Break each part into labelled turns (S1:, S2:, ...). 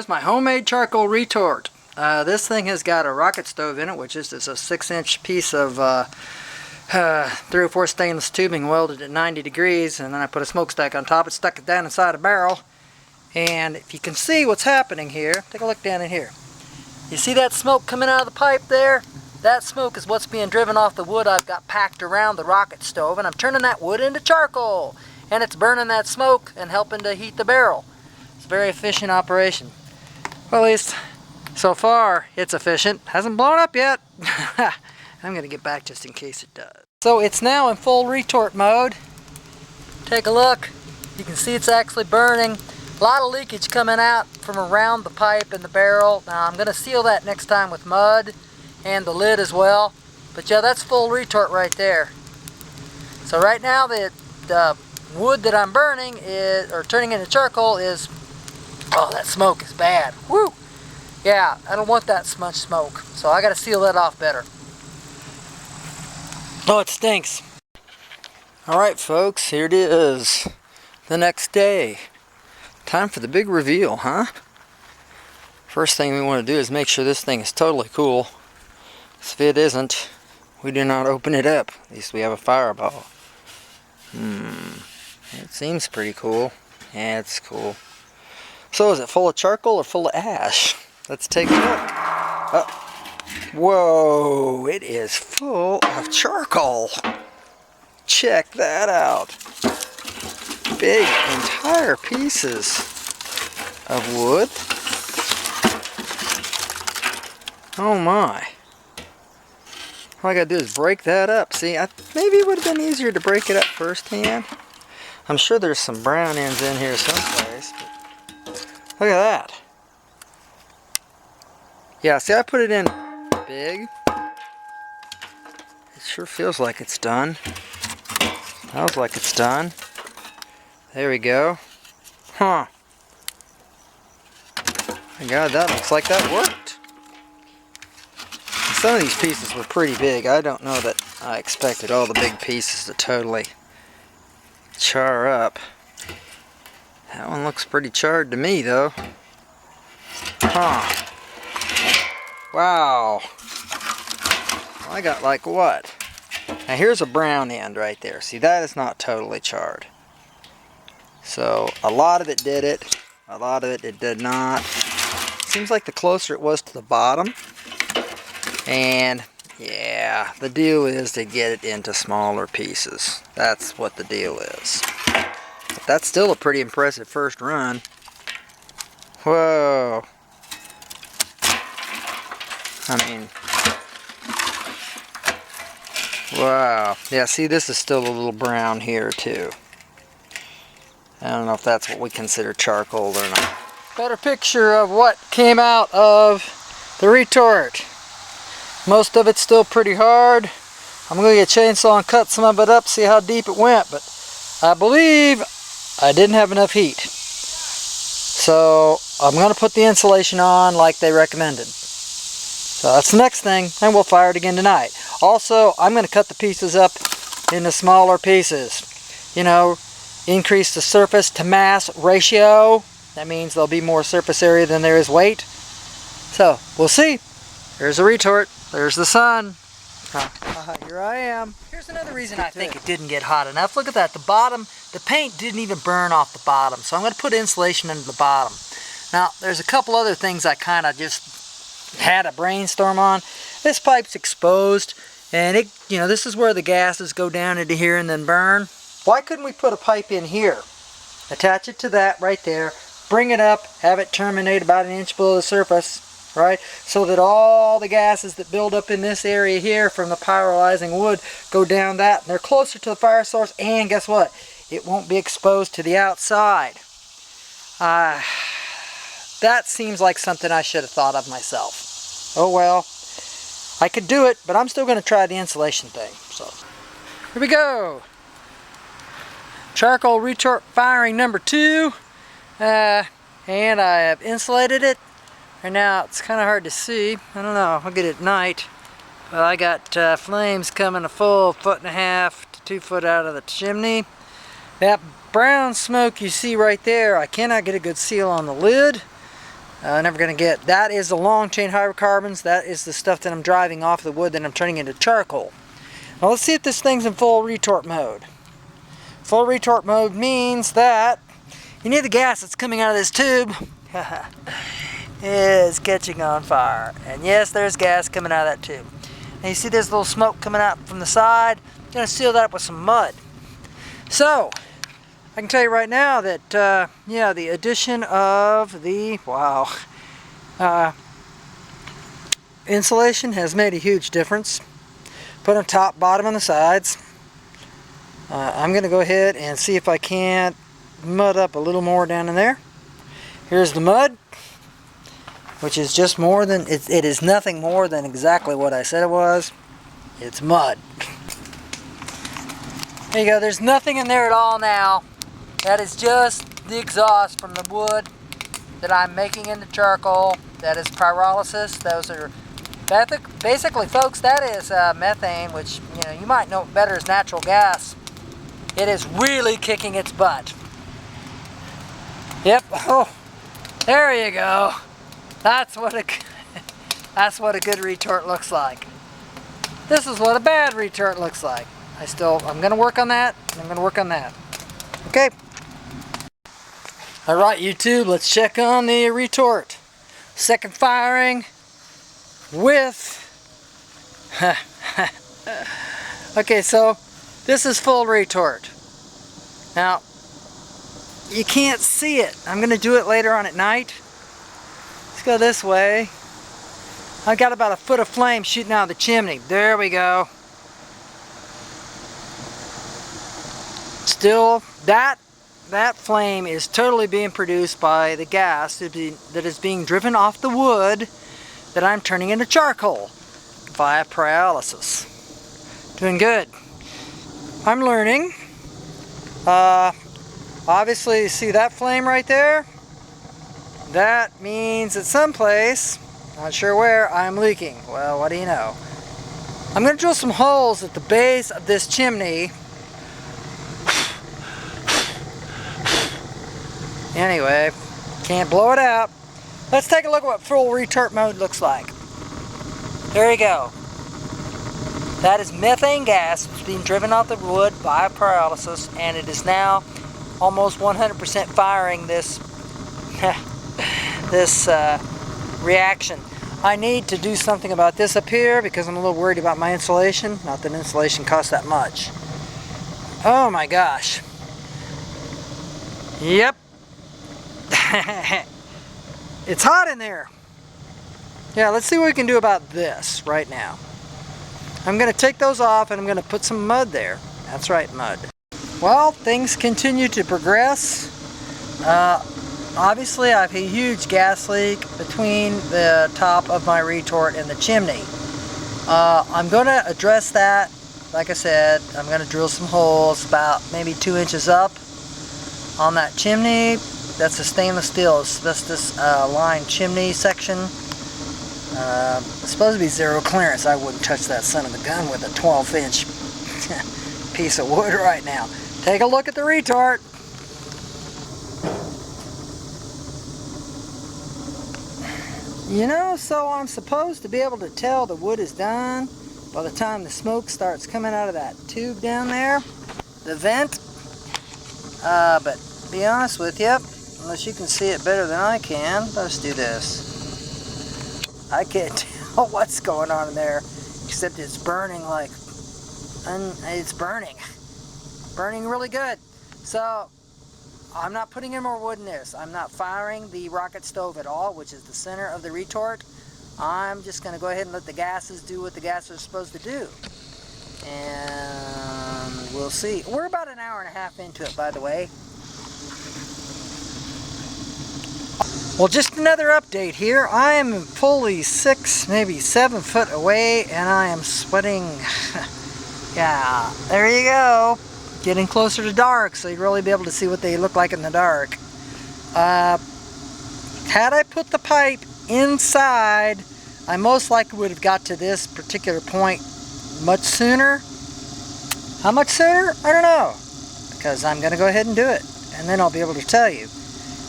S1: is my homemade charcoal retort. This thing has got a rocket stove in it, which is just a 6-inch piece of 304 stainless tubing welded at 90 degrees, and then I put a smokestack on top. It stuck it down inside a barrel, and if you can see what's happening here, take a look down in here. You see that smoke coming out of the pipe there? That smoke is what's being driven off the wood I've got packed around the rocket stove, and I'm turning that wood into charcoal, and it's burning that smoke and helping to heat the barrel. It's a very efficient operation. Well, at least so far it's efficient. Hasn't blown up yet. I'm going to get back just in case it does. So it's now in full retort mode. Take a look. You can see it's actually burning. A lot of leakage coming out from around the pipe and the barrel. Now I'm going to seal that next time with mud and the lid as well. But yeah, that's full retort right there. So right now the wood that I'm burning is, or turning into charcoal is, oh, that smoke is bad. Woo! Yeah, I don't want that much smoke. So I got to seal that off better. Oh, it stinks. Alright folks, here it is. The next day. Time for the big reveal, huh? First thing we want to do is make sure this thing is totally cool. If it isn't, we do not open it up. At least we have a fireball. It seems pretty cool. Yeah, it's cool. So is it full of charcoal or full of ash? Let's take a look. Whoa, it is full of charcoal. Check that out. Big entire pieces of wood. Oh my. All I gotta do is break that up. See, maybe it would have been easier to break it up firsthand. I'm sure there's some brown ends in here someplace. Look at that. Yeah, see, I put it in big. It sure feels like it's done. Smells like it's done. There we go. Huh. My God, that looks like that worked. Some of these pieces were pretty big. I don't know that I expected all the big pieces to totally char up. That one looks pretty charred to me, though. Huh. Wow. I got like what? Now here's a brown end right there. See, that is not totally charred. So a lot of it did it. A lot of it did not. Seems like the closer it was to the bottom. And yeah, the deal is to get it into smaller pieces. That's what the deal is. But that's still a pretty impressive first run. Whoa. I mean, wow. Yeah, see, this is still a little brown here too. I don't know if that's what we consider charcoal or not. Better picture of what came out of the retort. Most of it's still pretty hard. I'm going to get a chainsaw and cut some of it up, see how deep it went, but I believe I didn't have enough heat. So I'm going to put the insulation on like they recommended. So that's the next thing, and we'll fire it again tonight. Also, I'm going to cut the pieces up into smaller pieces. You know, increase the surface to mass ratio. That means there'll be more surface area than there is weight. So, we'll see. There's a retort. There's the sun. Here I am. Here's another reason I think it didn't get hot enough. Look at that. The bottom, the paint didn't even burn off the bottom. So I'm going to put insulation into the bottom. Now, there's a couple other things I kind of just had a brainstorm on. This pipe's exposed, and it, you know, this is where the gases go down into here and then burn. Why couldn't we put a pipe in here? Attach it to that right there, bring it up, have it terminate about an inch below the surface, right? So that all the gases that build up in this area here from the pyrolyzing wood go down that, and they're closer to the fire source, and guess what? It won't be exposed to the outside. That seems like something I should have thought of myself. Oh well, I could do it, but I'm still going to try the insulation thing. So, here we go. Charcoal retort firing number 2. And I have insulated it. Right now it's kind of hard to see. I don't know, I'll get it at night. But I got flames coming a full 1.5 to 2 foot out of the chimney. That brown smoke you see right there, I cannot get a good seal on the lid. Never going to get. That is the long chain hydrocarbons. That is the stuff that I'm driving off the wood that I'm turning into charcoal. Now let's see if this thing's in full retort mode. Full retort mode means that you need the gas that's coming out of this tube is catching on fire. And yes, there's gas coming out of that tube. And you see this little smoke coming out from the side. I'm going to seal that up with some mud. So, I can tell you right now that, yeah, the addition of the, insulation has made a huge difference. Put on top, bottom, and the sides. I'm going to go ahead and see if I can't mud up a little more down in there. Here's the mud, which is just more than, it is nothing more than exactly what I said it was. It's mud. There you go, there's nothing in there at all now. That is just the exhaust from the wood that I'm making into charcoal. That is pyrolysis. Those are, basically folks, that is methane, which you might know better as natural gas. It is really kicking its butt. Yep. Oh, there you go. That's what a good retort looks like. This is what a bad retort looks like. I'm going to work on that. I'm going to work on that. Okay. All right, YouTube. Let's check on the retort. Second firing with. Okay, so. This is full retort. Now, you can't see it. I'm going to do it later on at night. Let's go this way. I've got about a foot of flame shooting out of the chimney. There we go. Still, that flame is totally being produced by the gas that is being driven off the wood that I'm turning into charcoal via pyrolysis. Doing good. I'm learning. Obviously, you see that flame right there? That means at some place, not sure where, I'm leaking. Well, what do you know? I'm going to drill some holes at the base of this chimney. Anyway, can't blow it out. Let's take a look at what full retort mode looks like. There you go. That is methane gas. It's being driven off the wood by pyrolysis, and it is now almost 100% firing this reaction. I need to do something about this up here because I'm a little worried about my insulation. Not that insulation costs that much. Oh my gosh. Yep. It's hot in there. Yeah, let's see what we can do about this right now. I'm going to take those off and I'm going to put some mud there. That's right, mud. Well, things continue to progress. Obviously, I have a huge gas leak between the top of my retort and the chimney. I'm going to address that. Like I said, I'm going to drill some holes about maybe 2 inches up on that chimney. That's a stainless steel asbestos lined chimney section. It's supposed to be zero clearance. I wouldn't touch that son of a gun with a 12-inch piece of wood right now. Take a look at the retort. So I'm supposed to be able to tell the wood is done by the time the smoke starts coming out of that tube down there, the vent. But to be honest with you, unless you can see it better than I can, let's do this. I can't tell what's going on in there, except it's burning like, it's burning really good. So I'm not putting any more wood in this. I'm not firing the rocket stove at all, which is the center of the retort. I'm just going to go ahead and let the gases do what the gases are supposed to do. And we'll see. We're about an hour and a half into it, by the way. Well, just another update here. I am fully 6, maybe 7 foot away, and I am sweating. Yeah, there you go. Getting closer to dark, so you'd really be able to see what they look like in the dark. Had I put the pipe inside, I most likely would have got to this particular point much sooner. How much sooner? I don't know. Because I'm going to go ahead and do it, and then I'll be able to tell you.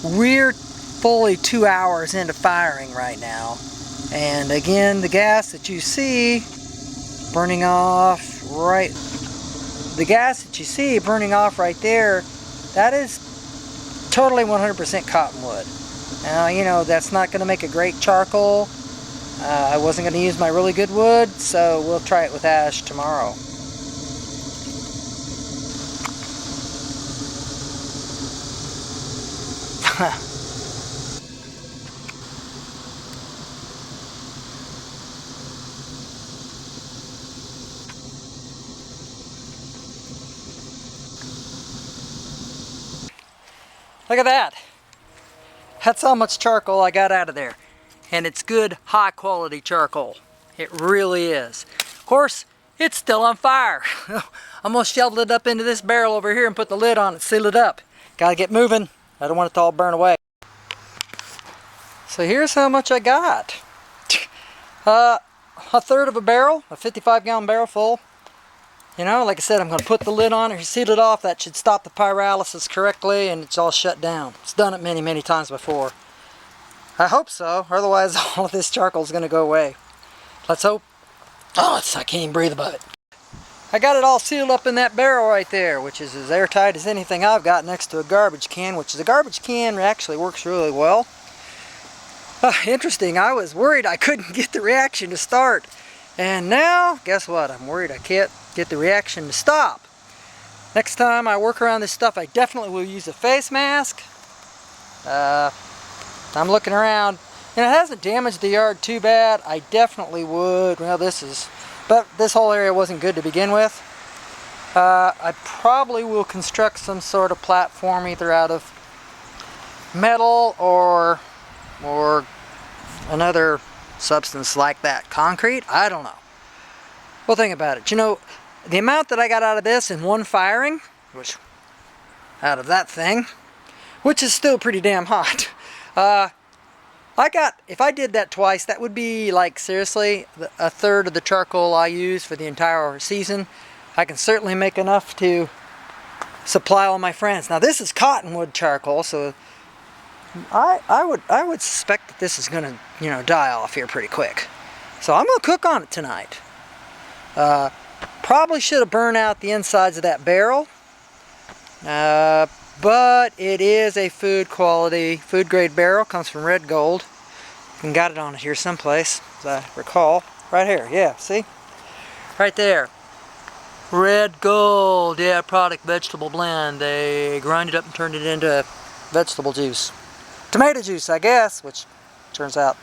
S1: We're fully 2 hours into firing right now. And again, the gas that you see burning off right there, that is totally 100% cottonwood. Now, you know, that's not going to make a great charcoal. I wasn't going to use my really good wood, so we'll try it with ash tomorrow. Look at that. That's how much charcoal I got out of there. And it's good, high quality charcoal. It really is. Of course, it's still on fire. I'm gonna shovel it up into this barrel over here and put the lid on it, seal it up. Gotta get moving. I don't want it to all burn away. So here's how much I got. A third of a barrel, a 55-gallon barrel full. You know, like I said, I'm going to put the lid on it, seal it off. That should stop the pyrolysis correctly, and it's all shut down. It's done it many, many times before. I hope so, otherwise all of this charcoal is going to go away. Let's hope. Oh, I can't even breathe above it. I got it all sealed up in that barrel right there, which is as airtight as anything I've got next to a garbage can, which is a garbage can actually works really well. Interesting, I was worried I couldn't get the reaction to start. And now, guess what? I'm worried I can't get the reaction to stop. Next time I work around this stuff, I definitely will use a face mask. I'm looking around, and it hasn't damaged the yard too bad. I definitely would. Well, but this whole area wasn't good to begin with. I probably will construct some sort of platform either out of metal or another substance like that. Concrete? I don't know. Well, think about it. You know, the amount that I got out of this in one firing, out of that thing, which is still pretty damn hot. If I did that twice, that would be like, seriously, a third of the charcoal I use for the entire season. I can certainly make enough to supply all my friends. Now, this is cottonwood charcoal, so I would suspect that this is going to, you know, die off here pretty quick. So I'm going to cook on it tonight. Probably should have burned out the insides of that barrel. But it is a food grade barrel. Comes from red gold. And got it on it here someplace, as I recall. Right here, yeah, see? Right there. Red gold, yeah, product vegetable blend. They grind it up and turned it into vegetable juice. Tomato juice, I guess, which turns out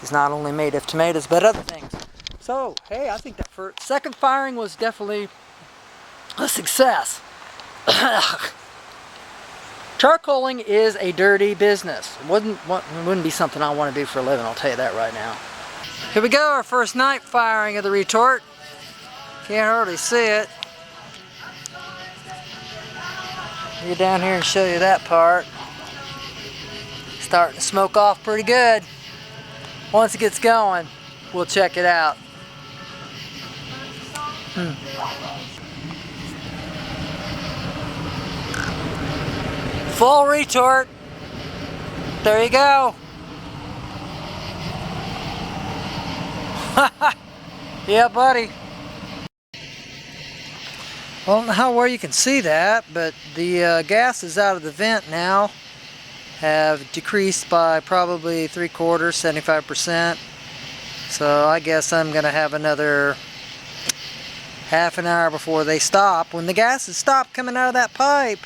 S1: is not only made of tomatoes, but other things. So, hey, I think that second firing was definitely a success. Charcoaling is a dirty business. It wouldn't be something I want to do for a living, I'll tell you that right now. Here we go, our first night firing of the retort. Can't hardly see it. Get down here and show you that part. Starting to smoke off pretty good. Once it gets going, we'll check it out. Full retort. There you go. Yeah, buddy. Well, I don't know how well you can see that, but the gases out of the vent now have decreased by probably 3/4, 75%. So I guess I'm going to have another half an hour before they stop. When the gases stop coming out of that pipe,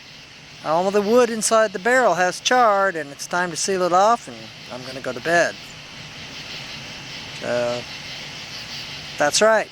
S1: all of the wood inside the barrel has charred, and it's time to seal it off, and I'm going to go to bed. So that's right.